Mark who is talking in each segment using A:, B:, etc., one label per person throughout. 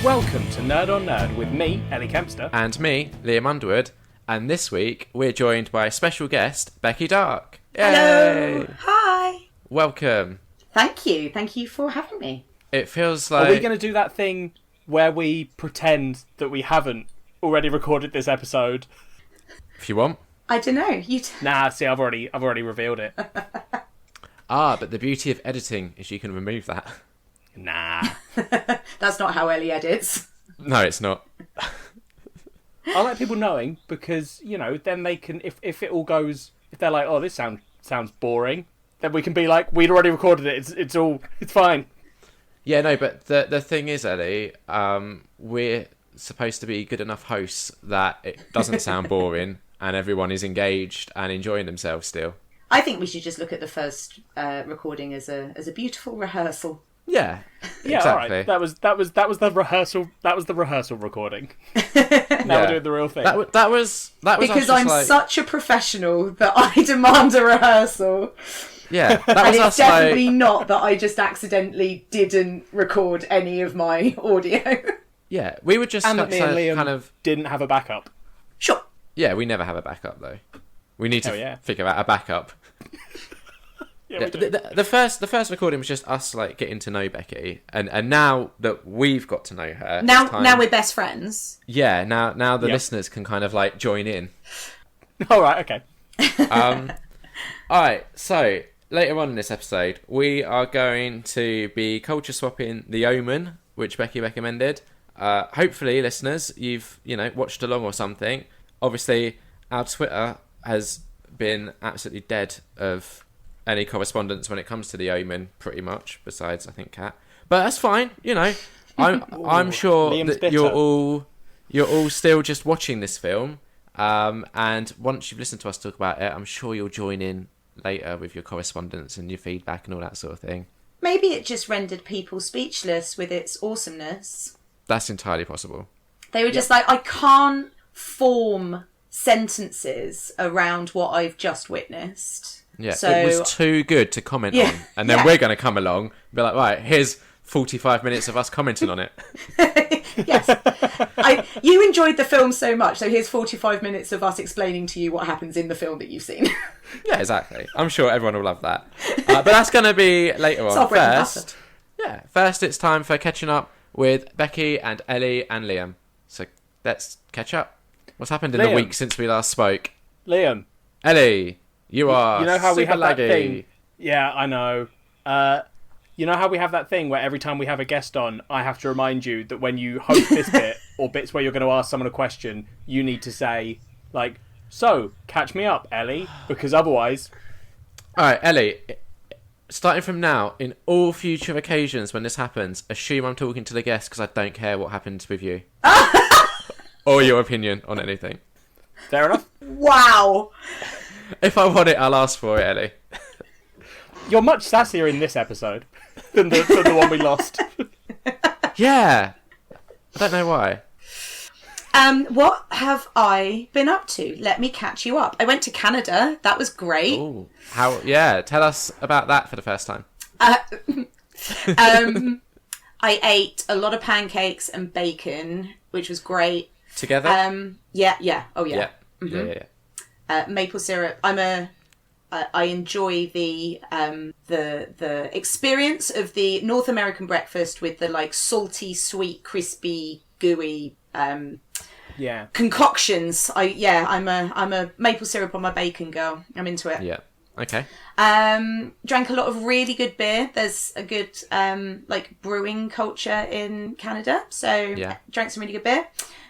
A: Welcome to Nerd on Nerd with me, Ellie Kempster.
B: And me, Liam Underwood. And this week, we're joined by special guest, Becky Darke. Yay!
C: Hello! Hi!
B: Welcome.
C: Thank you. Thank you for having me.
B: It feels like...
A: Are we going to do that thing where we pretend that we haven't already recorded this episode?
B: If you want.
C: I don't know.
A: Nah, see, I've already revealed it.
B: But the beauty of editing is you can remove that.
A: Nah.
C: That's not how Ellie edits.
B: No, it's not.
A: I like people knowing because, you know, then they can, if it all goes, if they're like, oh, this sounds boring, then we can be like, we'd already recorded it, it's fine.
B: Yeah, no, but the thing is, Ellie, we're supposed to be good enough hosts that it doesn't sound boring and everyone is engaged and enjoying themselves still.
C: I think we should just look at the first recording as a beautiful rehearsal.
B: Yeah,
A: yeah,
B: exactly.
A: All right. That was the rehearsal. That was the rehearsal recording. Now we're doing the real thing.
B: That was
C: because I'm such a professional that I demand a rehearsal.
B: Yeah, that was
C: and it's
B: us,
C: definitely not that I just accidentally didn't record any of my audio.
B: Yeah, we would just
A: and that me and Liam
B: kind of
A: didn't have a backup.
C: Sure.
B: Yeah, we never have a backup though. We need to figure out a backup.
A: Yeah,
B: the first recording was just us like getting to know Becky, and now that we've got to know her,
C: now we're best friends.
B: Yeah, now the listeners can kind of like join in.
A: All right, okay.
B: All right, so later on in this episode, we are going to be culture swapping The Omen, which Becky recommended. Hopefully, listeners, you've watched along or something. Obviously, our Twitter has been absolutely dead of any correspondence when it comes to The Omen, pretty much. Besides, I think Kat, but that's fine. I'm sure
A: Liam's
B: that you're all still just watching this film. And once you've listened to us talk about it, I'm sure you'll join in later with your correspondence and your feedback and all that sort of thing.
C: Maybe it just rendered people speechless with its awesomeness.
B: That's entirely possible.
C: They were just like, I can't form sentences around what I've just witnessed.
B: Yeah,
C: so,
B: it was too good to comment on. And then we're going to come along and be like, right, here's 45 minutes of us commenting on it.
C: Yes. You enjoyed the film so much, so here's 45 minutes of us explaining to you what happens in the film that you've seen.
B: Yeah, exactly. I'm sure everyone will love that. But that's going to be later on. First it's time for catching up with Becky and Ellie and Liam. So let's catch up. What's happened in the week since we last spoke?
A: Liam.
B: Ellie, you know
A: how we have
B: laggy.
A: That thing? Yeah, I know. You know how we have that thing where every time we have a guest on, I have to remind you that when you host this bit, or bits where you're going to ask someone a question, you need to say, like, so, catch me up, Ellie, because otherwise...
B: Alright, Ellie, starting from now, in all future occasions when this happens, assume I'm talking to the guest because I don't care what happens with you. Or your opinion on anything.
A: Fair enough.
C: Wow.
B: If I want it, I'll ask for it, Ellie.
A: You're much sassier in this episode than the one we lost.
B: Yeah. I don't know why.
C: What have I been up to? Let me catch you up. I went to Canada. That was great.
B: Ooh. How? Yeah, tell us about that for the first time.
C: I ate a lot of pancakes and bacon, which was great.
B: Together?
C: Yeah. Oh, yeah.
B: Mm-hmm. Yeah.
C: Maple syrup. I enjoy the experience of the North American breakfast with the like salty, sweet, crispy, gooey concoctions. I'm a maple syrup on my bacon girl. I'm into it.
B: Yeah. Okay.
C: Drank a lot of really good beer. There's a good like brewing culture in Canada, so drank some really good beer.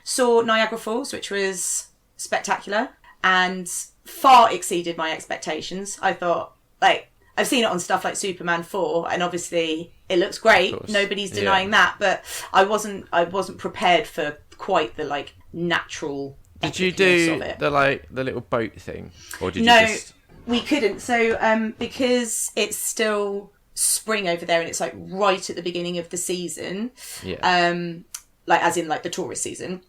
C: Saw Niagara Falls, which was spectacular and far exceeded my expectations. I thought, like, I've seen it on stuff like Superman 4, and obviously it looks great. Nobody's denying that, but I wasn't prepared for quite the like natural.
B: Did you do the little boat thing, or did you just?
C: We couldn't. So because it's still spring over there, and it's like right at the beginning of the season. Yeah. Like as in like the tourist season.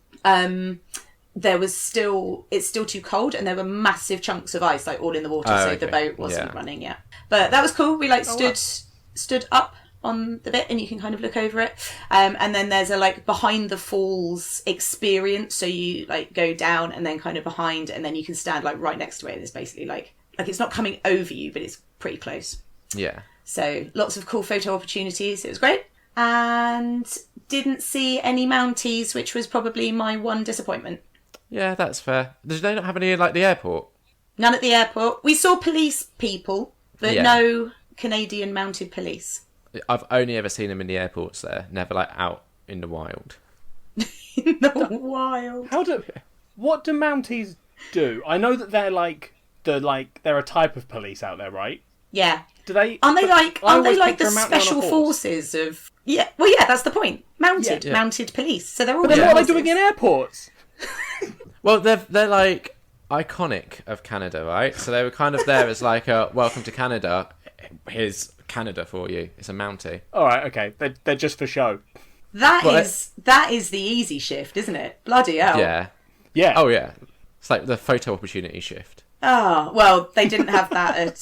C: It's still too cold, and there were massive chunks of ice like all in the water, so the boat wasn't running yet. But that was cool. We like stood up on the bit and you can kind of look over it. And then there's a like behind the falls experience. So you like go down and then kind of behind, and then you can stand like right next to it. And it's basically like it's not coming over you, but it's pretty close.
B: Yeah.
C: So lots of cool photo opportunities. It was great. And didn't see any Mounties, which was probably my one disappointment.
B: Yeah, that's fair. Did they not have any like the airport?
C: None at the airport. We saw police people, but no Canadian mounted police.
B: I've only ever seen them in the airports there, never like out in the wild.
C: In the wild.
A: What do Mounties do? I know that they're they're a type of police out there, right?
C: Yeah.
A: Do they?
C: Aren't they like the
A: picture a mountain on a
C: special
A: horse.
C: forces of? Yeah. Well, yeah, that's the point. Mounted police. So they're all.
A: But then what are they doing in airports?
B: Well, they're like iconic of Canada, right? So they were kind of there as like a welcome to Canada. Here's Canada for you. It's a Mountie.
A: All right, okay. They're just for show.
C: That is the easy shift, isn't it? Bloody hell.
B: Yeah.
A: Yeah.
B: Oh yeah. It's like the photo opportunity shift.
C: Oh, well, they didn't have that at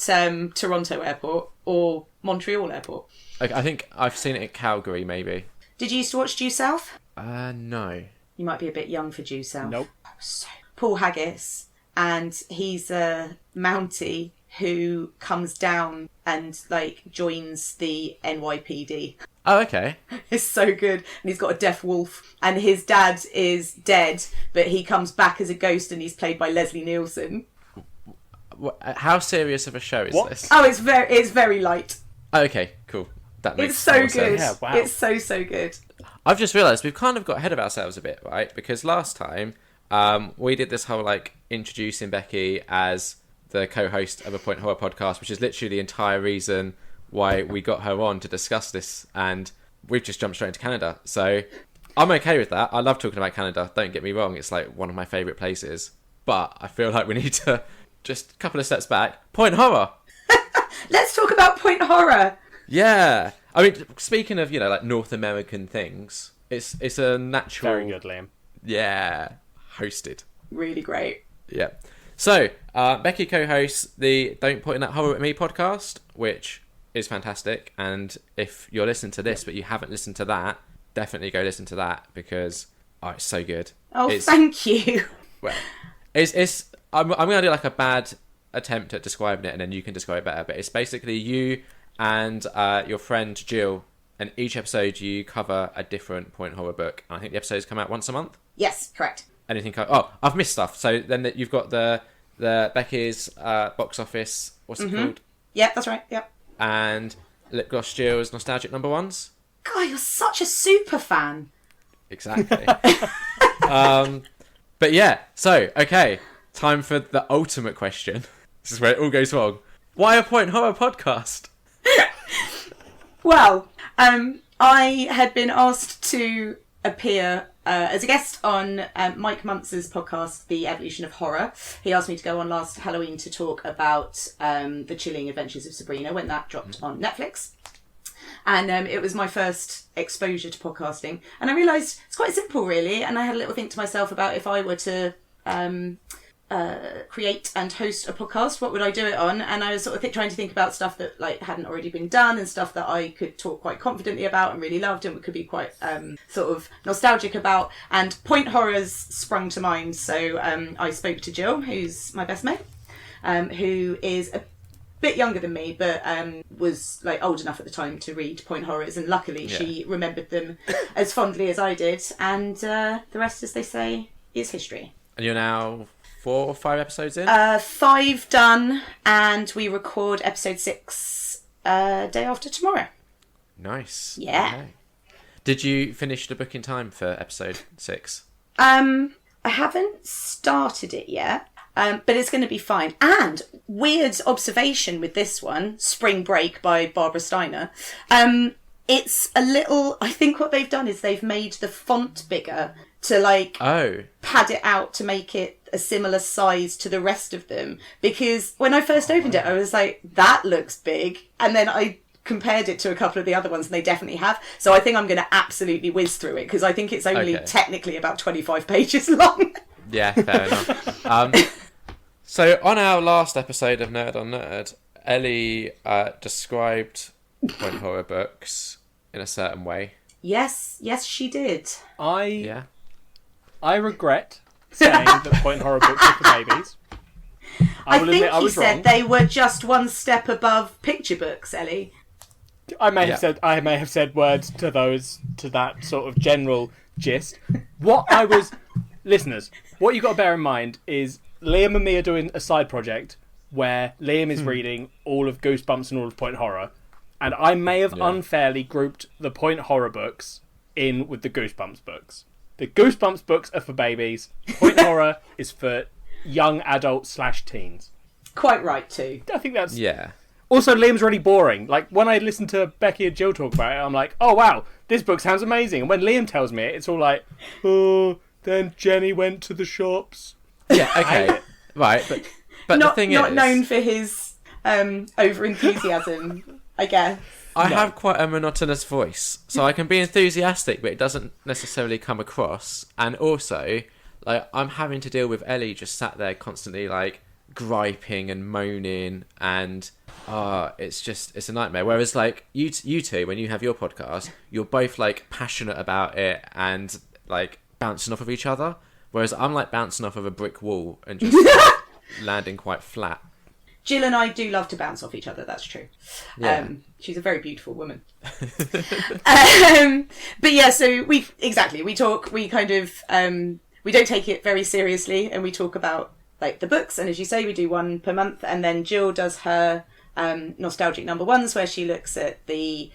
C: Toronto Airport or Montreal Airport.
B: I think I've seen it at Calgary, maybe.
C: Did you used to watch Due South?
B: No.
C: You might be a bit young for Due South.
A: Nope.
C: So, Paul Haggis, and he's a Mountie who comes down and like joins the NYPD.
B: Oh, okay.
C: It's so good. And he's got a deaf wolf, and his dad is dead, but he comes back as a ghost, and he's played by Leslie Nielsen.
B: How serious of a show is this?
C: Oh, it's very light.
B: Oh, okay, cool. That makes
C: It's so
B: more
C: good.
B: sense.
A: Yeah, wow.
C: It's so good.
B: I've just realised we've kind of got ahead of ourselves a bit, right? Because last time we did this whole like introducing Becky as the co-host of a Point Horror podcast, which is literally the entire reason why we got her on to discuss this, and we've just jumped straight into Canada. So I'm okay with that. I love talking about Canada. Don't get me wrong; it's like one of my favourite places. But I feel like we need to just a couple of steps back. Point Horror.
C: Let's talk about Point Horror.
B: Yeah, I mean, speaking of like North American things, it's a natural.
A: Very good, Liam.
B: Yeah, hosted.
C: Really great.
B: Yeah. So Becky co-hosts the Don't Point in That Horror at Me podcast, which is fantastic. And if you're listening to this but you haven't listened to that, definitely go listen to that because it's so good.
C: Oh, thank you.
B: Well, it's. I'm gonna do like a bad attempt at describing it, and then you can describe it better. But it's basically you and your friend Jill, and each episode you cover a different Point Horror book. And I think the episodes come out once a month.
C: Yes, correct.
B: Anything? I've missed stuff. So then you've got the Becky's box office. What's it called?
C: Yep, that's right. Yep.
B: And Lip Gloss Jill's nostalgic number ones.
C: God, you're such a super fan.
B: Exactly. But yeah. So okay, time for the ultimate question. This is where it all goes wrong. Why a Point Horror podcast?
C: Well, I had been asked to appear as a guest on Mike Muntz's podcast, The Evolution of Horror. He asked me to go on last Halloween to talk about The Chilling Adventures of Sabrina when that dropped on Netflix. And it was my first exposure to podcasting. And I realised it's quite simple, really. And I had a little think to myself about if I were to create and host a podcast, what would I do it on? And I was sort of trying to think about stuff that like hadn't already been done and stuff that I could talk quite confidently about and really loved and could be quite sort of nostalgic about. And Point Horrors sprung to mind. So I spoke to Jill, who's my best mate, who is a bit younger than me, but was like old enough at the time to read Point Horrors, and luckily she remembered them as fondly as I did. And the rest, as they say, is history.
B: And you're now 4 or 5 episodes in?
C: 5 done, and we record episode 6 day after tomorrow.
B: Nice.
C: Yeah.
B: Okay. Did you finish the book in time for episode 6?
C: I haven't started it yet, but it's going to be fine. And weird observation with this one, Spring Break by Barbara Steiner. It's a little... I think what they've done is they've made the font bigger to like pad it out to make it a similar size to the rest of them. Because when I first opened it, I was like, that looks big. And then I compared it to a couple of the other ones, and they definitely have. So I think I'm going to absolutely whiz through it because I think it's only technically about 25 pages long.
B: Yeah, fair enough. So on our last episode of Nerd on Nerd, Ellie described point horror books in a certain way.
C: Yes, she did.
A: I regret saying that point horror books are for babies.
C: I think you said they were just one step above picture books, Ellie.
A: I may have said words to that sort of general gist. Listeners, what you got to bear in mind is Liam and me are doing a side project where Liam is reading all of Goosebumps and all of Point Horror, and I may have unfairly grouped the Point Horror books in with the Goosebumps books. The Goosebumps books are for babies. Point Horror is for young adults/teens.
C: Quite right too.
A: I think that's...
B: Yeah.
A: Also, Liam's really boring. Like, when I listen to Becky and Jill talk about it, I'm like, oh wow, this book sounds amazing. And when Liam tells me it, it's all like, oh, then Jenny went to the shops.
B: Yeah, okay. Right, but the thing is...
C: Not known for his over-enthusiasm, I guess.
B: I have quite a monotonous voice, so I can be enthusiastic, but it doesn't necessarily come across. And also, like, I'm having to deal with Ellie just sat there constantly, like, griping and moaning, and it's a nightmare. Whereas, like, you two, when you have your podcast, you're both, like, passionate about it and, like, bouncing off of each other. Whereas I'm, like, bouncing off of a brick wall and just like, landing quite flat.
C: Jill and I do love to bounce off each other, that's true.
B: Yeah.
C: She's a very beautiful woman. But yeah, so we talk, we kind of, we don't take it very seriously, and we talk about, like, the books, and as you say, we do one per month, and then Jill does her nostalgic number ones, where she looks at the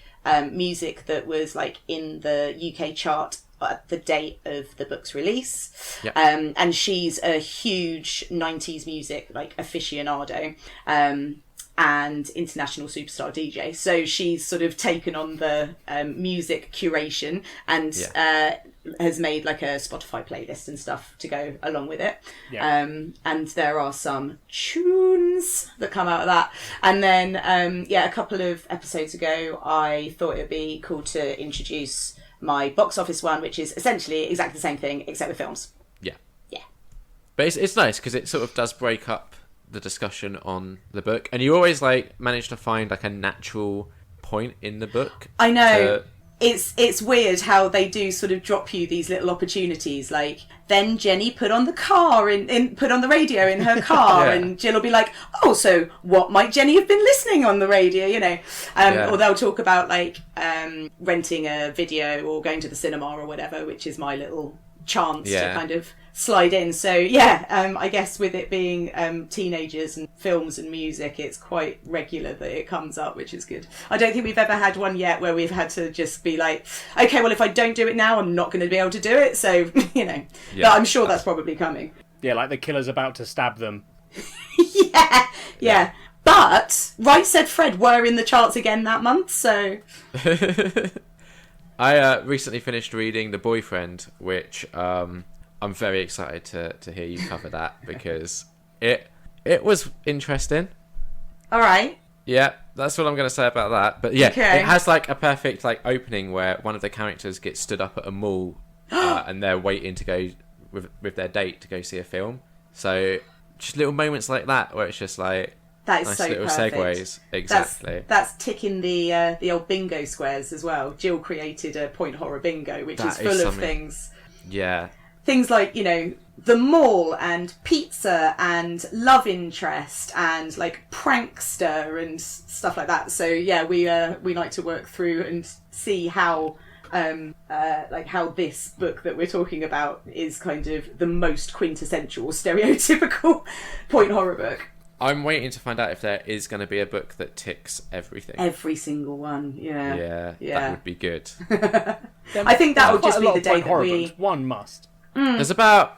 C: music that was, like, in the UK chart at the date of the book's release.
B: Yep.
C: And she's a huge 90s music, like, aficionado, and international superstar DJ. So she's sort of taken on the music curation and has made, like, a Spotify playlist and stuff to go along with it.
A: Yeah.
C: And there are some tunes that come out of that. And then, a couple of episodes ago, I thought it would be cool to introduce my box office one, which is essentially exactly the same thing, except with films.
B: Yeah.
C: Yeah.
B: But it's nice, because it sort of does break up the discussion on the book, and you always, like, manage to find, like, a natural point in the book.
C: I know. It's weird how they do sort of drop you these little opportunities, like, then Jenny put on the put on the radio in her car,
B: Yeah.
C: and Jill will be like, oh, so what might Jenny have been listening on the radio, you know? Or they'll talk about, like, renting a video or going to the cinema or whatever, which is my little chance to kind of slide in. So I guess with it being teenagers and films and music, it's quite regular that it comes up, which is good. I don't think we've ever had one yet where we've had to just be like, okay, well, if I don't do it now, I'm not going to be able to do it, so you know. But I'm sure that's probably coming.
A: Yeah, like the killer's about to stab them.
C: yeah. But Right Said Fred were in the charts again that month, so
B: I recently finished reading The Boyfriend, which I'm very excited to hear you cover that, because it was interesting.
C: All right.
B: Yeah, that's what I'm going to say about that. But yeah, It has, like, a perfect, like, opening where one of the characters gets stood up at a mall and they're waiting to go with their date to go see a film. So just little moments like that where it's just like,
C: that is
B: nice
C: so
B: little
C: perfect.
B: segues. Exactly.
C: That's ticking the old bingo squares as well. Jill created a Point Horror bingo, which is full of things.
B: Yeah.
C: Things like, you know, the mall and pizza and love interest and, like, prankster and stuff like that. So yeah, we like to work through and see how how this book that we're talking about is kind of the most quintessential, stereotypical point horror book.
B: I'm waiting to find out if there is going to be a book that ticks everything.
C: Every single one, yeah.
B: That would be good.
C: I think that would just be the day that we...
A: One must.
B: There's about...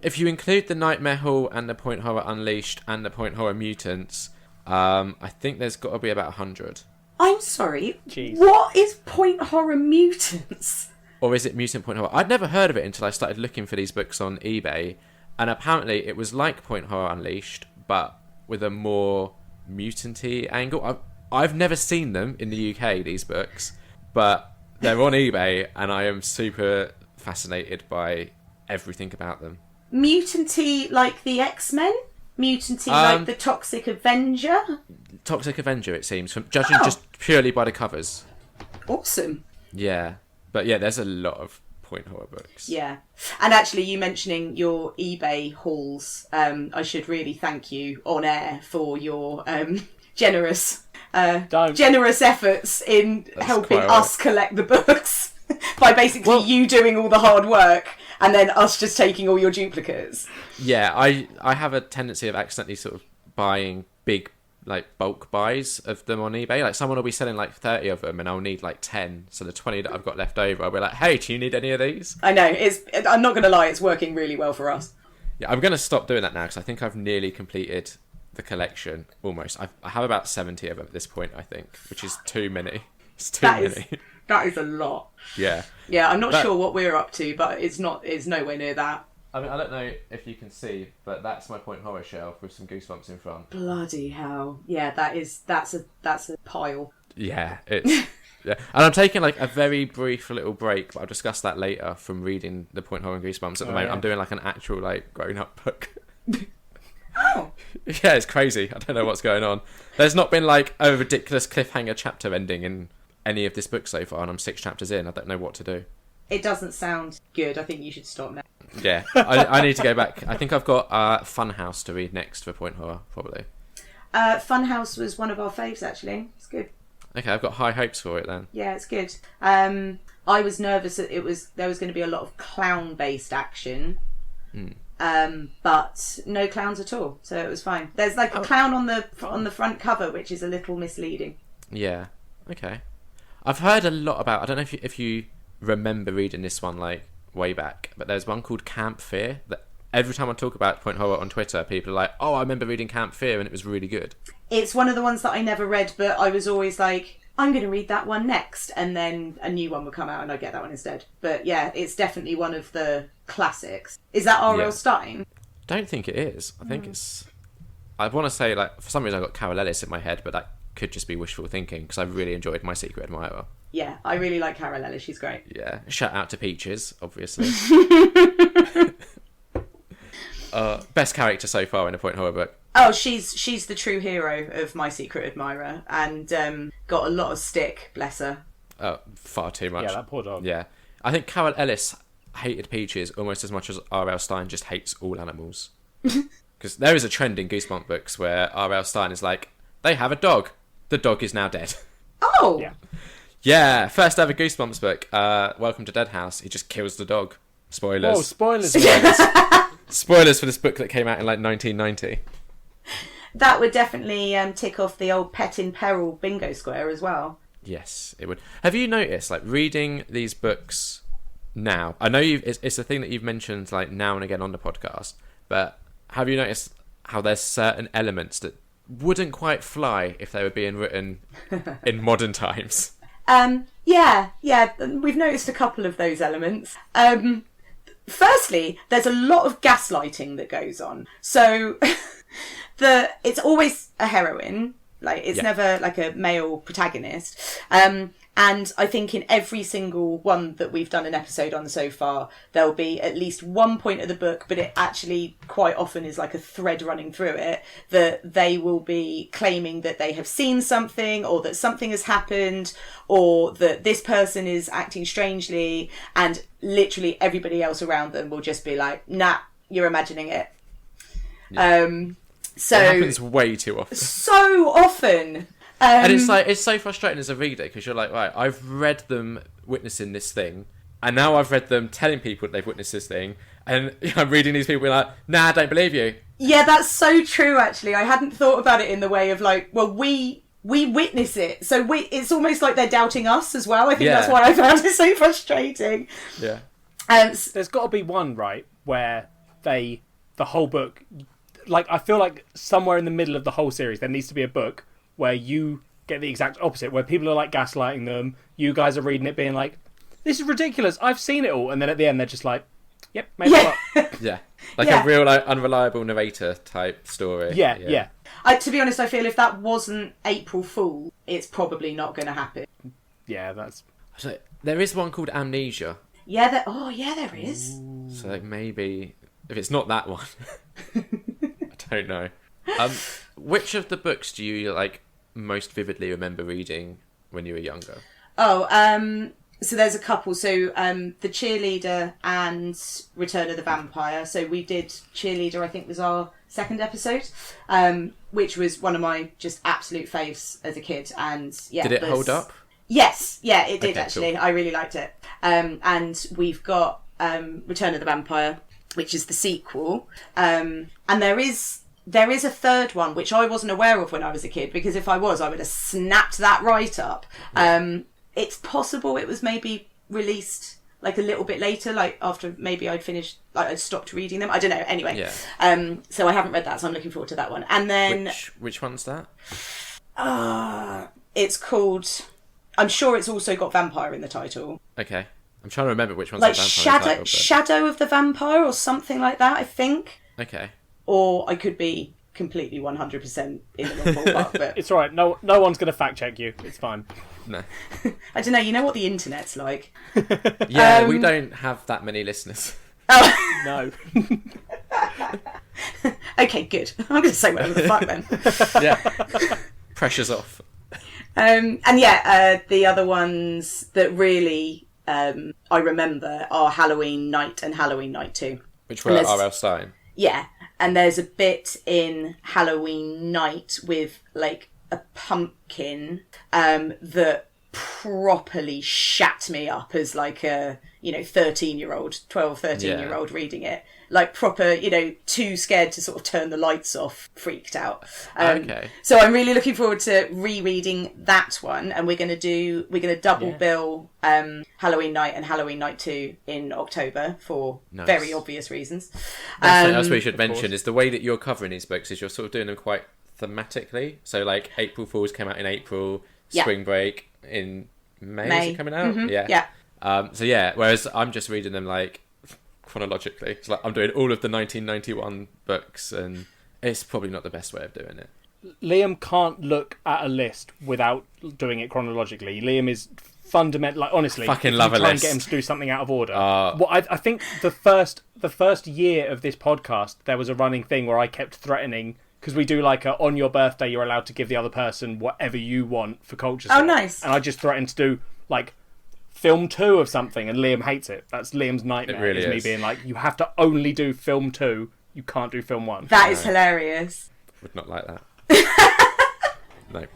B: If you include the Nightmare Hall and the Point Horror Unleashed and the Point Horror Mutants, I think there's got to be about 100.
C: I'm sorry,
A: Jeez.
C: What is Point Horror Mutants?
B: Or is it Mutant Point Horror? I'd never heard of it until I started looking for these books on eBay, and apparently it was like Point Horror Unleashed, but with a more mutant-y angle. I've never seen them in the UK, these books, but they're on eBay, and I am super fascinated by everything about them.
C: Mutant-y like the X-Men? mutanty like the Toxic Avenger?
B: Toxic Avenger, it seems, from judging just purely by the covers.
C: Awesome.
B: Yeah. But yeah, there's a lot of point horror books.
C: Yeah. And actually, you mentioning your eBay hauls, I should really thank you on air for your generous efforts in helping us collect the books by basically you doing all the hard work and then us just taking all your duplicates.
B: Yeah, I have a tendency of accidentally sort of buying big like bulk buys of them on eBay. Like someone will be selling like 30 of them and I'll need like 10. So the 20 that I've got left over, I'll be like, hey, do you need any of these?
C: I know. I'm not going to lie, it's working really well for us.
B: Yeah, I'm going to stop doing that now because I think I've nearly completed the collection almost. I have about 70 of them at this point, I think, which is too many. It's too many.
C: That is a lot.
B: Yeah.
C: Yeah, I'm not sure what we're up to, but it's nowhere near that.
B: I mean, I don't know if you can see, but that's my point horror shelf with some goosebumps in front.
C: Bloody hell! Yeah, that's a pile.
B: Yeah, it's yeah. And I'm taking like a very brief little break, but I'll discuss that later from reading the point horror and goosebumps. At the moment,
A: yeah.
B: I'm doing like an actual like grown up book.
C: Oh.
B: Yeah, it's crazy. I don't know what's going on. There's not been like a ridiculous cliffhanger chapter ending in any of this book so far, and I'm 6 chapters in. I don't know what to do.
C: It doesn't sound good. I think you should stop now.
B: Yeah, I need to go back. I think I've got Funhouse to read next for point horror, probably.
C: Funhouse was one of our faves, actually. It's good.
B: Okay, I've got high hopes for it then.
C: Yeah, it's good. I was nervous that there was going to be a lot of clown-based action, but no clowns at all, so it was fine. There's like a clown on the front cover, which is a little misleading.
B: Yeah. Okay. I've heard a lot about. I don't know if you remember reading this one like way back, but there's one called Camp Fear that every time I talk about point horror on Twitter, people are like, oh, I remember reading Camp Fear and it was really good. It's
C: one of the ones that I never read, but I was always like, I'm going to read that one next, and then a new one would come out and I'd get that one instead. But yeah, it's definitely one of the classics. Is that R.L. Stein?
B: Don't think it is. I think it's... I want to say, like, for some reason I got Carol Ellis in my head, but that could just be wishful thinking because I really enjoyed My Secret Admirer.
C: Yeah, I really like Carol Ellis. She's great.
B: Yeah. Shout out to Peaches, obviously. Best character so far in a point horror book.
C: Oh, she's the true hero of My Secret Admirer and got a lot of stick, bless her.
B: Oh, far too much.
A: Yeah, that poor dog.
B: Yeah. I think Carol Ellis hated Peaches almost as much as R.L. Stein just hates all animals. Because there is a trend in Goosebump books where R.L. Stein is like, they have a dog. The dog is now dead.
C: Oh!
A: Yeah.
B: Yeah, first ever Goosebumps book. Welcome to Dead House. He just kills the dog. Spoilers.
A: Oh, spoilers.
B: Spoilers for this book that came out in like 1990.
C: That would definitely tick off the old Pet in Peril bingo square as well.
B: Yes, it would. Have you noticed, like, reading these books now? I know it's a thing that you've mentioned, like, now and again on the podcast, but have you noticed how there's certain elements that wouldn't quite fly if they were being written in modern times?
C: Yeah. We've noticed a couple of those elements. Firstly, there's a lot of gaslighting that goes on. So it's always a heroine. Like, it's never like a male protagonist. And I think in every single one that we've done an episode on so far, there'll be at least one point of the book, but it actually quite often is like a thread running through it, that they will be claiming that they have seen something, or that something has happened, or that this person is acting strangely, and literally everybody else around them will just be like, nah, you're imagining it.
B: Yeah.
C: So
B: it happens way too often.
C: So often.
B: And it's like, it's so frustrating as a reader because you're like, right, I've read them witnessing this thing, and now I've read them telling people that they've witnessed this thing, and I'm reading these people being like, nah, I don't believe you.
C: Yeah, that's so true, actually. I hadn't thought about it in the way of like, well, we witness it, so it's almost like they're doubting us as well. I think that's why I found it so frustrating.
B: Yeah.
A: There's got to be one, right, where the whole book, like, I feel like somewhere in the middle of the whole series there needs to be a book where you get the exact opposite, where people are like gaslighting them, you guys are reading it being like, this is ridiculous, I've seen it all, and then at the end they're just like, yep, maybe not.
B: Yeah. Like a real like unreliable narrator type story.
A: Yeah.
C: To be honest, I feel if that wasn't April Fool, it's probably not going to happen.
A: Yeah, that's...
B: So, there is one called Amnesia.
C: Yeah, there is.
B: So like maybe, if it's not that one, I don't know. Which of the books do you like most vividly remember reading when you were younger?
C: So there's a couple. So The Cheerleader and Return of the Vampire. So we did Cheerleader, I think was our second episode, which was one of my just absolute faves as a kid. And yeah,
B: did it hold up?
C: Yes, yeah, it did actually.
B: Cool.
C: I really liked it. And we've got Return of the Vampire, which is the sequel. And there is a third one, which I wasn't aware of when I was a kid, because if I was, I would have snapped that right up. Yeah. It's possible it was maybe released like a little bit later, like after maybe I'd finished, like I'd stopped reading them. I don't know. Anyway,
B: yeah.
C: So I haven't read that, so I'm looking forward to that one. And then
B: which one's that?
C: It's called. I'm sure it's also got vampire in the title.
B: Okay, I'm trying to remember which one's
C: like
B: the vampire
C: Shadow of the Vampire or something like that, I think.
B: Okay.
C: Or I could be completely 100% in the wrong ballpark, but
A: it's all right. No one's going to fact check you. It's fine.
B: No.
C: I don't know. You know what the internet's like.
B: Yeah, we don't have that many listeners.
C: Oh.
A: No.
C: Okay, good. I'm going to say whatever the fuck then.
B: Yeah. Pressure's off.
C: And yeah, the other ones that really I remember are Halloween Night and Halloween Night 2.
B: Which were R.L. Stein.
C: Yeah, and there's a bit in Halloween Night with like a pumpkin that properly shat me up as like a 13-year-old reading it, like proper, too scared to sort of turn the lights off, freaked out.
B: Okay.
C: So I'm really looking forward to rereading that one, and we're going to double bill Halloween Night and Halloween Night 2 in October for very obvious reasons.
B: Something else we should mention is the way that you're covering these books is you're sort of doing them quite thematically. So like April Fools came out in April, Spring Break in May. Is it coming out?
C: Mm-hmm.
B: Yeah. Whereas I'm just reading them like chronologically. It's like I'm doing all of the 1991 books, and it's probably not the best way of doing it.
A: Liam can't look at a list without doing it chronologically. Liam is fundamental. Like honestly,
B: fucking love a list.
A: Try and get him to do something out of order. I think the first year of this podcast, there was a running thing where I kept threatening. Because we do like on your birthday, you're allowed to give the other person whatever you want for culture.
C: Oh, nice.
A: And I just threatened to do like film 2 of something, and Liam hates it. That's Liam's nightmare.
B: It really is.
A: Me being like, you have to only do film 2. You can't do film 1.
C: That is hilarious.
B: Would not like that. No.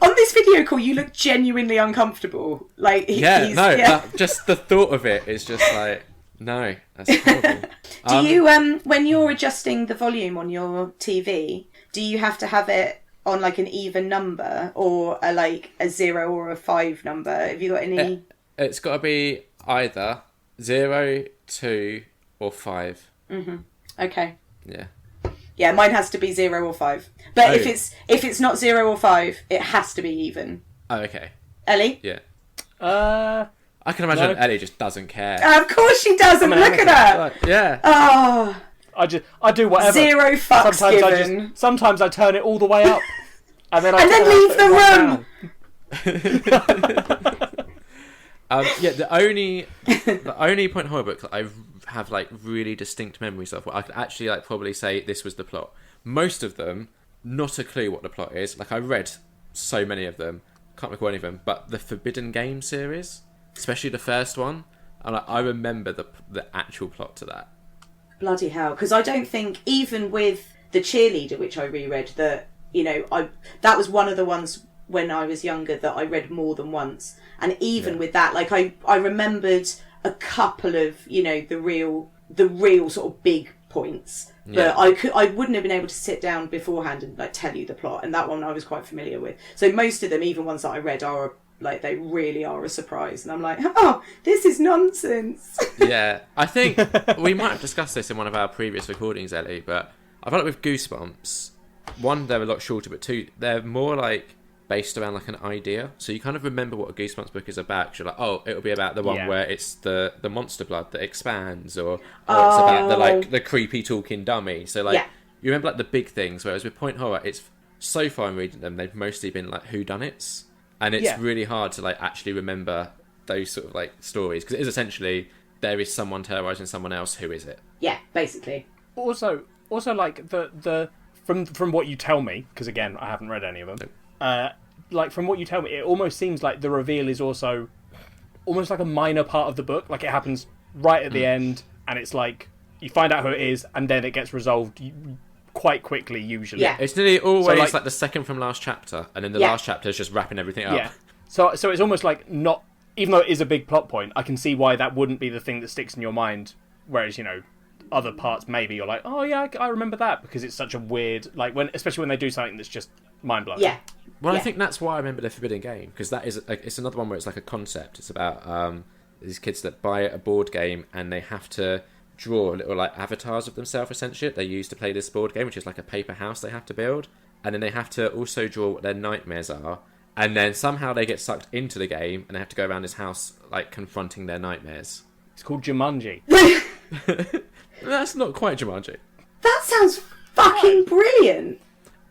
C: On this video call, you look genuinely uncomfortable. Like
B: just the thought of it is just like. No, that's horrible.
C: Do you, when you're adjusting the volume on your TV, do you have to have it on like an even number or a 0 or a 5 number? Have you got any?
B: It's got to be either 0, 2, or 5.
C: Mm-hmm. Okay.
B: Yeah.
C: Yeah, mine has to be 0 or 5. But if it's not 0 or 5, it has to be even.
B: Oh, okay.
C: Ellie?
B: Yeah. I can imagine Ellie just doesn't care.
C: Of course she doesn't. Look at her.
B: Yeah.
C: Oh.
A: I do whatever.
C: 0 fucks given.
A: Sometimes I turn it all the way up, and then
C: leave the room.
B: The only point horror book that I have like really distinct memories of, where I could actually like probably say this was the plot. Most of them, not a clue what the plot is. Like I read so many of them, can't recall any of them. But the Forbidden Game series. Especially the first one, and I remember the actual plot to that.
C: Bloody hell! Because I don't think even with The Cheerleader, which I reread, that that was one of the ones when I was younger that I read more than once, and even with that, like I remembered a couple of the real sort of big points, but I wouldn't have been able to sit down beforehand and like tell you the plot, and that one I was quite familiar with. So most of them, even ones that I read, are. Like, they really are a surprise. And I'm like, oh, this is nonsense.
B: Yeah. I think we might have discussed this in one of our previous recordings, Ellie, but I felt like with Goosebumps, one, they're a lot shorter, but two, they're more, like, based around, like, an idea. So you kind of remember what a Goosebumps book is about. 'Cause you're like, oh, it'll be about the one where it's the monster blood that expands, or it's about the creepy talking dummy. So, like, you remember, like, the big things, whereas with Point Horror, it's so far in reading them, they've mostly been, like, whodunits. And it's really hard to like actually remember those sort of like stories, because it is essentially there is someone terrorising someone else. Who is it?
C: Yeah, basically.
A: Also, also like the from what you tell me, because again I haven't read any of them. Like from what you tell me, it almost seems like the reveal is also almost like a minor part of the book. Like it happens right at the end, and it's like you find out who it is, and then it gets resolved quite quickly usually.
C: Yeah.
B: It's nearly always
A: So,
B: like the second from last chapter, and then the last chapter is just wrapping everything up.
A: Yeah. So it's almost like not, even though it is a big plot point, I can see why that wouldn't be the thing that sticks in your mind. Whereas, you know, other parts maybe you're like, oh yeah, I remember that, because it's such a weird, like especially when they do something that's just mind blowing.
C: Yeah.
B: Well, I think that's why I remember the Forbidden Game, because that is it's another one where it's like a concept. It's about these kids that buy a board game and they have to draw little like avatars of themselves essentially that they use to play this board game, which is like a paper house they have to build, and then they have to also draw what their nightmares are, and then somehow they get sucked into the game and they have to go around this house like confronting their nightmares.
A: It's called Jumanji.
B: That's not quite Jumanji.
C: That sounds fucking brilliant.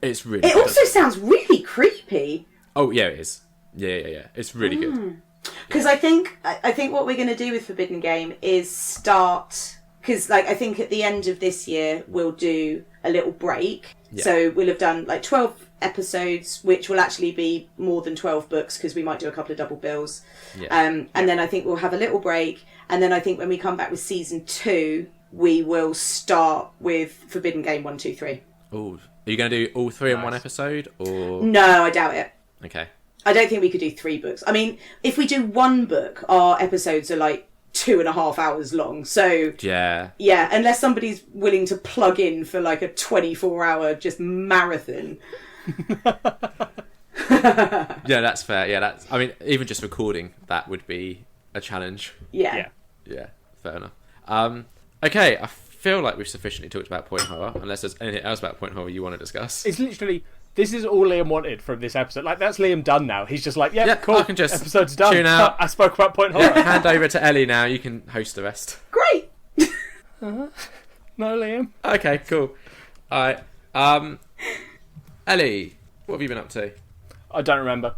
B: It's really
C: It
B: good.
C: also sounds really creepy.
B: Oh yeah, it is. Yeah. It's really good.
C: Because I think what we're going to do with Forbidden Game is start, because like I think at the end of this year we'll do a little break.
B: Yeah.
C: So we'll have done like 12 episodes, which will actually be more than 12 books because we might do a couple of double bills.
B: Yeah.
C: And then I think we'll have a little break, and then I think when we come back with season 2, we will start with Forbidden Game 1, 2, 3.
B: Oh, are you going to do all three in one episode, or
C: No, I doubt it.
B: okay?
C: I don't think we could do 3 books. I mean, if we do one book, our episodes are like 2.5 hours long. So
B: Yeah.
C: yeah, unless somebody's willing to plug in for like a 24-hour just marathon.
B: Yeah, that's fair. Yeah, that's. I mean, even just recording that would be a challenge.
C: Yeah.
B: Yeah, fair enough. Okay, I feel like we've sufficiently talked about point horror. Unless there's anything else about point horror you want to discuss.
A: It's literally, this is all Liam wanted from this episode. Like, that's Liam done now. He's just like, yeah, cool,
B: I can just
A: episode's done.
B: tune out.
A: I spoke about point horror.
B: Yeah, hand over to Ellie now. You can host the rest.
C: Great.
A: No, Liam.
B: Okay, cool. All right. Ellie, what have you been up to?
A: I don't remember.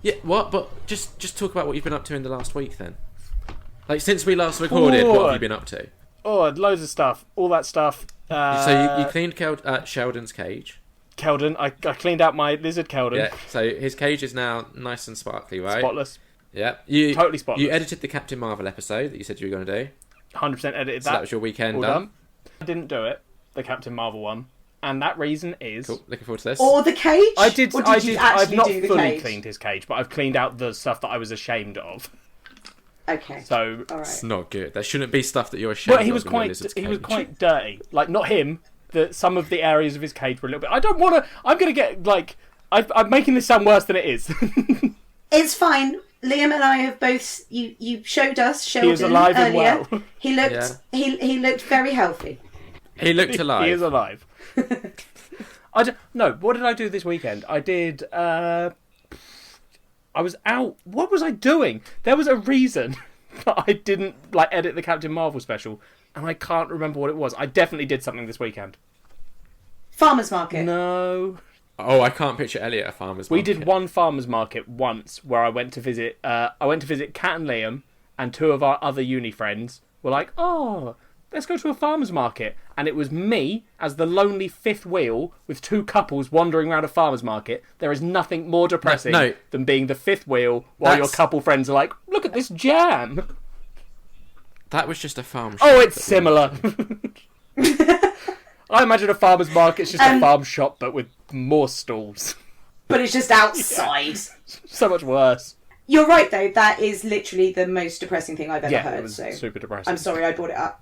B: Yeah, what? But just talk about what you've been up to in the last week then. Like, since we last recorded, what have you been up to?
A: Oh, loads of stuff. All that stuff.
B: So you cleaned Sheldon's cage.
A: Keldon. I cleaned out my lizard Keldon.
B: Yeah, so his cage is now nice and sparkly, right?
A: Spotless.
B: Yeah.
A: Totally spotless.
B: You edited the Captain Marvel episode that you said you were going to do.
A: 100% edited
B: So
A: that.
B: that was your weekend
A: All
B: done.
A: I didn't do it, the Captain Marvel one. And that reason is...
B: Cool, looking forward to this.
C: Or the cage?
A: I did.
C: Or
A: I
C: you
A: did. I've
C: actually
A: not
C: do the
A: fully
C: cage?
A: cleaned his cage, but I've cleaned out the stuff that I was ashamed of.
C: Okay.
A: So,
C: All
B: It's
C: right.
B: not good. There shouldn't be stuff that you're ashamed
A: well, he
B: of
A: was
B: in your
A: quite.
B: lizard's
A: He was
B: cage.
A: quite dirty. Like, not him. Some of the areas of his cage were a little bit. I don't want to. I'm gonna get like. I'm making this sound worse than it is.
C: It's fine. Liam and I have both. You showed us Sheldon
A: He is alive and
C: earlier.
A: well.
C: He looked.
B: Yeah.
C: He looked very healthy.
B: He looked alive.
A: He is alive. No. What did I do this weekend? I did. I was out. What was I doing? There was a reason that I didn't edit the Captain Marvel special, and I can't remember what it was. I definitely did something this weekend.
C: Farmer's market.
A: No.
B: Oh, I can't picture Ellie at a farmer's
A: We
B: market.
A: did one farmer's market once where I went to visit. I went to visit Kat and Liam, and 2 of our other uni friends were like, "Oh, let's go to a farmer's market." And it was me as the lonely 5th wheel with 2 couples wandering around a farmer's market. There is nothing more depressing
B: No.
A: than being the 5th wheel while your
B: That's-
A: couple friends are like, "Look at this jam."
B: That was just a farm.
A: Oh,
B: shop
A: it's
B: that we
A: similar. I imagine a farmer's market's just a farm shop, but with more stalls.
C: But it's just outside.
A: So much worse.
C: You're right, though. That is literally the most depressing thing I've ever
A: Yeah,
C: heard.
A: it was
C: So
A: super depressing.
C: I'm sorry I brought it up.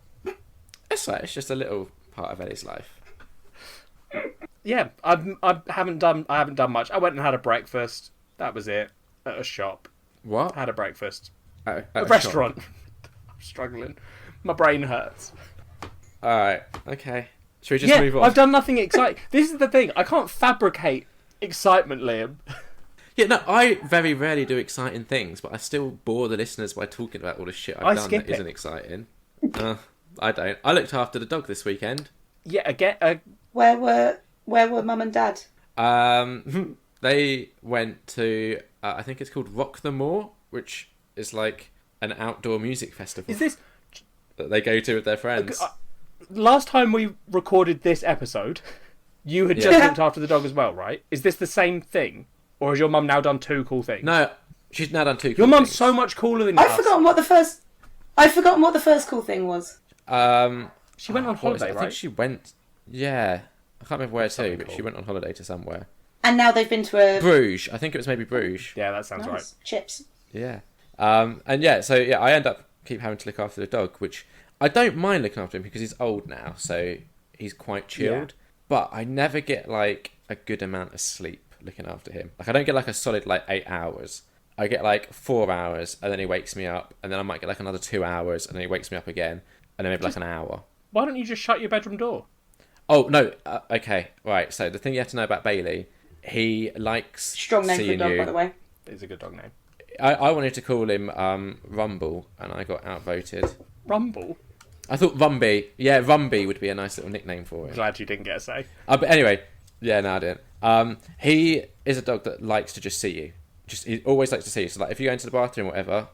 B: It's like, it's just a little part of Ellie's life.
A: Yeah, I haven't done much. I went and had a breakfast. That was it. At a shop.
B: What?
A: Had a breakfast.
B: At
A: A
B: shop.
A: restaurant. I'm struggling. My brain hurts.
B: Alright, okay. Should we just move on?
A: I've done nothing exciting. This is the thing. I can't fabricate excitement, Liam.
B: Yeah, no, I very rarely do exciting things, but I still bore the listeners by talking about all the shit I've done
A: skip
B: that isn't exciting. I don't. I looked after the dog this weekend.
A: Yeah, again.
C: Where were Mum and Dad?
B: They went to, I think it's called Rock the Moor, which is like an outdoor music festival
A: Is this...
B: that they go to with their friends.
A: last time we recorded this episode, you had just looked after the dog as well, right? Is this the same thing? Or has your mum now done 2 cool things?
B: No, she's now done 2 cool
A: Your mum's
B: things.
A: so much cooler than you.
C: I've forgotten what the first cool thing was.
A: She went on holiday, right?
B: I think she went... Yeah. I can't remember where to, but
A: cool.
B: she went on holiday to somewhere.
C: And now they've been to a...
B: Bruges. I think it was maybe Bruges.
A: Yeah, that sounds right.
C: Chips.
B: Yeah. I end up keep having to look after the dog, which I don't mind looking after him because he's old now, so he's quite chilled.
A: Yeah.
B: But I never get like a good amount of sleep looking after him. Like I don't get like a solid like 8 hours. I get like 4 hours, and then he wakes me up, and then I might get like another 2 hours, and then he wakes me up again, and then maybe like an hour.
A: Why don't you just shut your bedroom door?
B: Oh no! Okay, right. So the thing you have to know about Bailey, he likes
C: Strong name for a
B: seeing
C: dog,
B: you.
C: by the way.
A: It's a good dog name.
B: I wanted to call him Rumble, and I got outvoted.
A: Rumble?
B: I thought Rumby. Yeah, Rumby would be a nice little nickname for him.
A: Glad you didn't get a say.
B: But anyway, yeah, no, I didn't. He is a dog that likes to just see you. He always likes to see you. So like, if you go into the bathroom or whatever,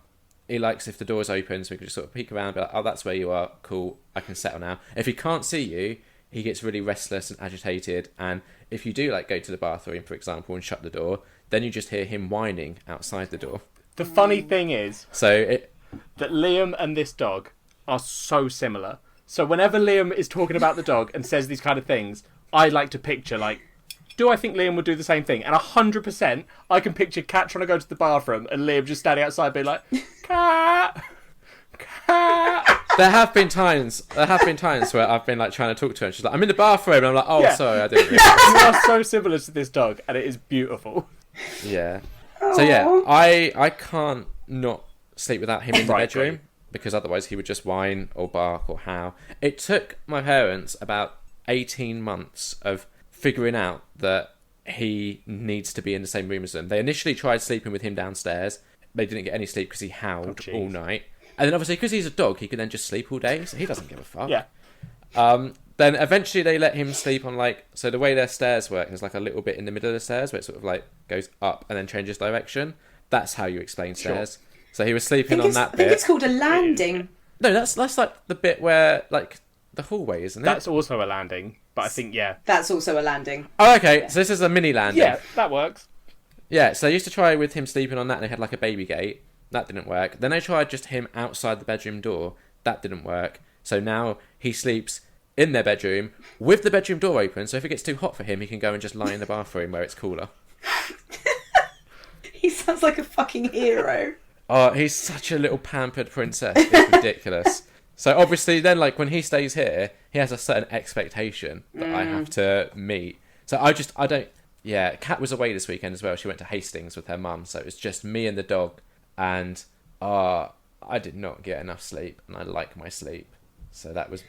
B: he likes if the door's open, so we can just sort of peek around and be like, oh, that's where you are. Cool, I can settle now. If he can't see you, he gets really restless and agitated. And if you do like go to the bathroom, for example, and shut the door, then you just hear him whining outside the door.
A: The funny thing is that Liam and this dog are so similar. So whenever Liam is talking about the dog and says these kind of things, I like to picture, like, do I think Liam would do the same thing? And 100%, I can picture Kat trying to go to the bathroom and Liam just standing outside being like, Kat, Kat.
B: There have been times where I've been like trying to talk to her and she's like, I'm in the bathroom, and I'm like, oh,
A: Yeah.
B: sorry, I didn't realise.
A: You are so similar to this dog, and it is beautiful.
B: Yeah. So yeah, I can't not sleep without him in the
A: Right,
B: bedroom because otherwise he would just whine or bark or howl. It took my parents about 18 months of figuring out that he needs to be in the same room as them. They initially tried sleeping with him downstairs. They didn't get any sleep because he howled all night. And then obviously because he's a dog, he can then just sleep all day, so he doesn't give a fuck.
A: Yeah.
B: Then eventually they let him sleep on like, so the way their stairs work is like a little bit in the middle of the stairs where it sort of like goes up and then changes direction. That's how you explain stairs. So he was sleeping on that bit.
C: I think it's called a landing.
B: No, that's like the bit where like the hallway, isn't it?
A: That's also a landing, but I think, yeah.
C: That's also a landing.
B: Oh, okay. So this is a mini landing.
A: Yeah, that works.
B: Yeah, so they used to try with him sleeping on that and they had like a baby gate. That didn't work. Then they tried just him outside the bedroom door. That didn't work. So now he sleeps in their bedroom with the bedroom door open, so if it gets too hot for him, he can go and just lie in the bathroom where it's cooler.
C: He sounds like a fucking hero.
B: Oh, he's such a little pampered princess. It's ridiculous. So obviously then, like, when he stays here, he has a certain expectation that I have to meet. So I don't... Yeah, Kat was away this weekend as well. She went to Hastings with her mum, so it was just me and the dog, and I did not get enough sleep, and I like my sleep. So that was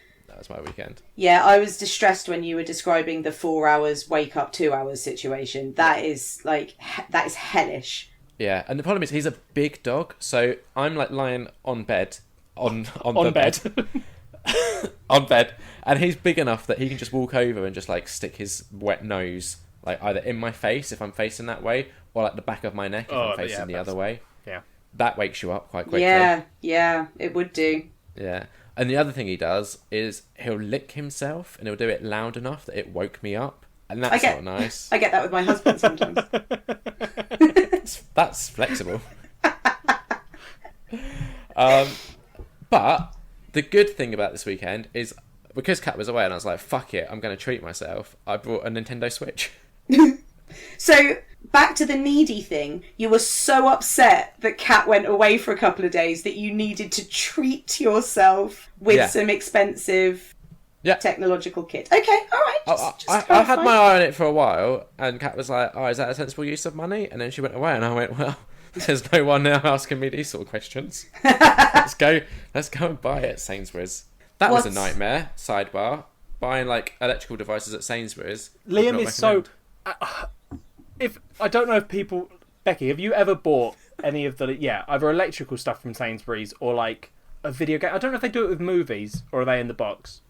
B: my weekend.
C: Yeah, I was distressed when you were describing the 4 hours, wake up 2 hours situation. That is that is hellish.
B: Yeah, and the problem is he's a big dog, so I'm like lying on bed, on
A: bed.
B: on bed, and he's big enough that he can just walk over and just like stick his wet nose like either in my face if I'm facing that way, or like the back of my neck if I'm facing the other way.
A: Yeah,
B: that wakes you up quite quickly.
C: Yeah, it would do.
B: Yeah. And the other thing he does is he'll lick himself and he'll do it loud enough that it woke me up. And that's not nice.
C: I get that with my husband sometimes.
B: That's flexible. But the good thing about this weekend is because Kat was away and I was like, fuck it, I'm going to treat myself. I brought a Nintendo Switch.
C: So, back to the needy thing, you were so upset that Kat went away for a couple of days that you needed to treat yourself with some expensive technological kit. Okay, alright.
B: I had my eye on it for a while, and Kat was like, oh, is that a sensible use of money? And then she went away, and I went, well, there's no one now asking me these sort of questions. Let's go and buy it at Sainsbury's. That was a nightmare, sidebar. Buying, like, electrical devices at Sainsbury's.
A: Liam is so... if I don't know if people... Becky, have you ever bought any of the... Yeah, either electrical stuff from Sainsbury's or, like, a video game? I don't know if they do it with movies, or are they in the box?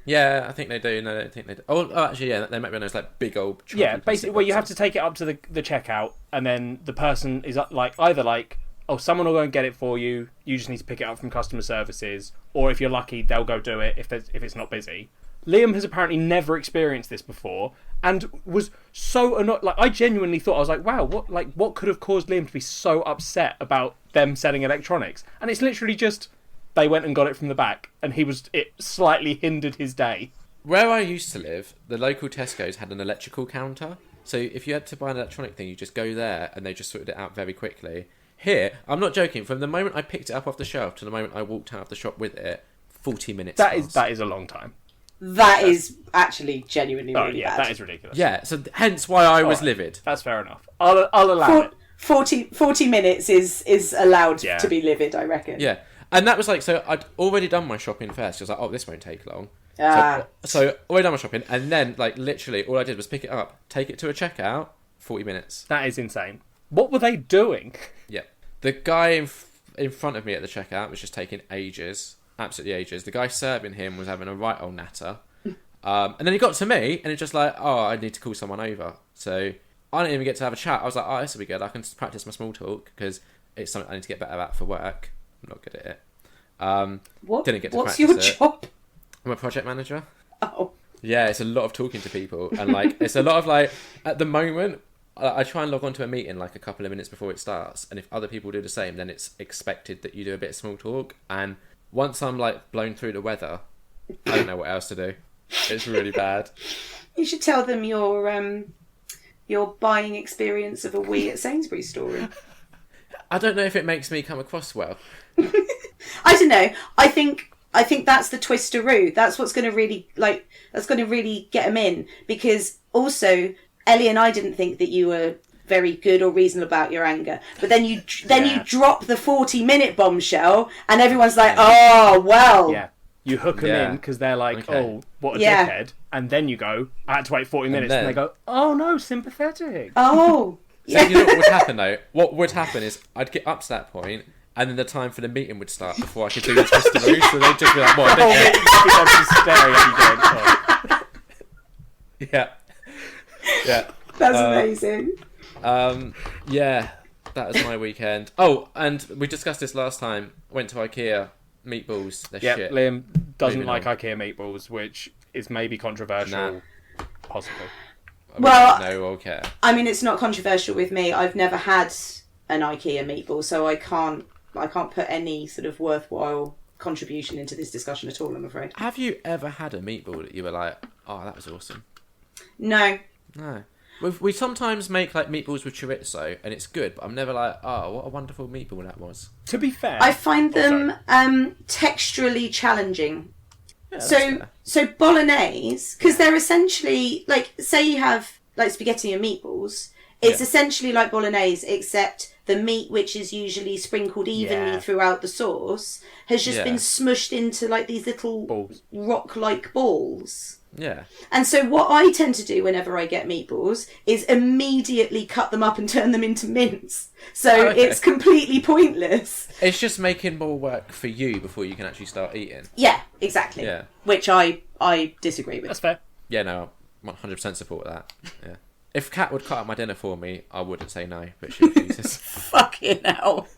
B: Yeah, I think they do. No, I don't think they do. Oh, actually, yeah, they might be on those, like, big old...
A: Yeah, basically, where you have to take it up to the checkout, and then the person is, like, either like, someone will go and get it for you. You just need to pick it up from customer services, or if you're lucky, they'll go do it if it's not busy. Liam has apparently never experienced this before, and was so annoyed. Like, I genuinely thought, I was like, wow, what could have caused Liam to be so upset about them selling electronics? And it's literally just they went and got it from the back, and it slightly hindered his day.
B: Where I used to live, the local Tesco's had an electrical counter. So if you had to buy an electronic thing, you just go there and they just sorted it out very quickly. Here, I'm not joking, from the moment I picked it up off the shelf to the moment I walked out of the shop with it, 40 minutes
A: That is a long time.
D: That is actually genuinely really bad.
A: That is ridiculous.
B: Yeah, so hence why I was livid.
A: That's fair enough. I'll allow it.
D: 40 minutes is allowed to be livid, I reckon.
B: Yeah, and that was like, so I'd already done my shopping first. I was like, oh, this won't take long. So already done my shopping, and then like literally all I did was pick it up, take it to a checkout, 40 minutes.
A: That is insane. What were they doing?
B: Yeah, the guy in front of me at the checkout was just taking ages, absolutely ages. The guy serving him was having a right old natter, and then he got to me, and it's just like, oh, I need to call someone over. So I didn't even get to have a chat. I was like, oh, this will be good. I can practice my small talk because it's something I need to get better at for work. I'm not good at it. Didn't get to
D: What's
B: practice
D: your
B: it.
D: job?
B: I'm a project manager.
D: Oh.
B: Yeah, it's a lot of talking to people, and like it's a lot of like at the moment I try and log on to a meeting like a couple of minutes before it starts, and if other people do the same, then it's expected that you do a bit of small talk. And once I'm like blown through the weather, I don't know what else to do. It's really bad.
D: You should tell them your buying experience of a Wii at Sainsbury story.
B: I don't know if it makes me come across well.
D: I don't know. I think that's the twisteroo. That's what's going to really get them in, because also Ellie and I didn't think that you were very good or reasonable about your anger, but then you drop the 40-minute bombshell, and everyone's like, oh well.
A: Yeah, you hook them in because they're like, oh, what a dickhead, and then you go, I had to wait 40 minutes, and they go, oh no, sympathetic.
D: Oh.
B: So you know what would happen though? What would happen is I'd get up to that point, and then the time for the meeting would start before I could do the twisteroo. So they'd just be like, "What?"
A: Staring at you going,
B: Yeah, yeah.
D: That's amazing.
B: Yeah, that was my weekend. Oh, and we discussed this last time. Went to Ikea Meatballs. They're shit.
A: Liam doesn't like Ikea Meatballs, which is maybe controversial. Possibly.
D: Well,
B: no, okay.
D: I mean, it's not controversial with me. I've never had an IKEA meatball, so I can't put any sort of worthwhile contribution into this discussion at all, I'm afraid.
B: Have you ever had a meatball that you were like, oh, that was awesome?
D: No.
B: We sometimes make like meatballs with chorizo, and it's good, but I'm never like, oh, what a wonderful meatball that was.
A: To be fair,
D: I find them texturally challenging.
B: Yeah,
D: so bolognese, because they're essentially like, say you have like spaghetti and meatballs, it's essentially like bolognese, except the meat, which is usually sprinkled evenly throughout the sauce, has just been smushed into like these little rock-like balls.
B: Yeah.
D: And so what I tend to do whenever I get meatballs is immediately cut them up and turn them into mince. So it's completely pointless.
B: It's just making more work for you before you can actually start eating.
D: Yeah, exactly.
B: Yeah.
D: Which I disagree with.
A: That's fair.
B: Yeah, no, I 100% support that. Yeah. If Kat would cut up my dinner for me, I wouldn't say no, but she refuses.
D: Fucking hell.